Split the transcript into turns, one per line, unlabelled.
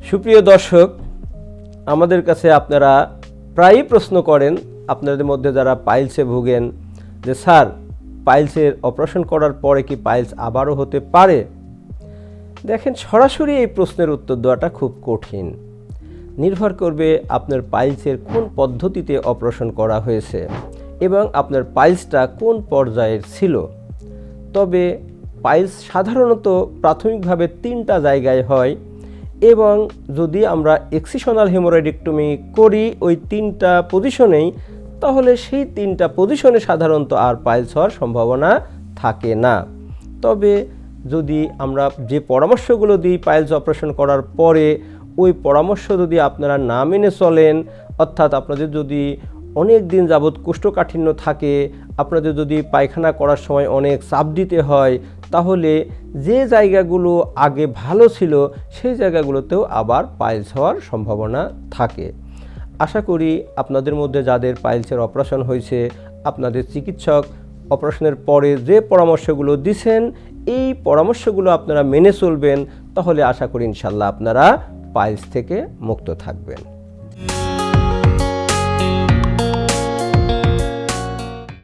সুপ্রিয় দর্শক, আমাদের কাছে আপনারা প্রায়ই প্রশ্ন করেন, আপনাদের মধ্যে যারা পাইলসে ভোগেন, যে স্যার পাইলসের অপারেশন করার পরে কি পাইলস আবারও হতে পারে? দেখেন, সরাসরি এই প্রশ্নের উত্তর দেওয়াটা খুব কঠিন। নির্ভর করবে আপনার পাইলসের কোন পদ্ধতিতে অপারেশন করা হয়েছে এবং আপনার পাইলসটা কোন পর্যায়ের ছিল। তবে পাইলস সাধারণত প্রাথমিকভাবে 3টা জায়গায় হয় এবং যদি আমরা এক্সিশনাল হেমোরয়েডেক্টমি করি ওই 3টা পজিশনেই, তাহলে সেই 3টা পজিশনে সাধারণত আর পাইলস হওয়ার সম্ভাবনা থাকে না। তবে যদি আমরা যে পরামর্শগুলো দিই পাইলস অপারেশন করার পরে, ওই পরামর্শ যদি আপনারা না মেনে চলেন, অর্থাৎ আপনাদের যদি অনেক দিন যাবৎ কোষ্ঠকাঠিন্য থাকে, আপনাদের যদি পায়খানা করার সময় অনেক চাপ দিতে হয়, তাহলে যে জায়গাগুলো আগে ভালো ছিল সেই জায়গাগুলোতেও আবার পাইলস হওয়ার সম্ভাবনা থাকে। আশা করি আপনাদের মধ্যে যাদের পাইলসের অপারেশন হয়েছে, আপনাদের চিকিৎসক অপারেশনের পরে যে পরামর্শগুলো দিয়েছেন এই পরামর্শগুলো আপনারা মেনে চলবেন, তাহলে আশা করি ইনশাল্লাহ আপনারা পাইলস থেকে মুক্ত থাকবেন।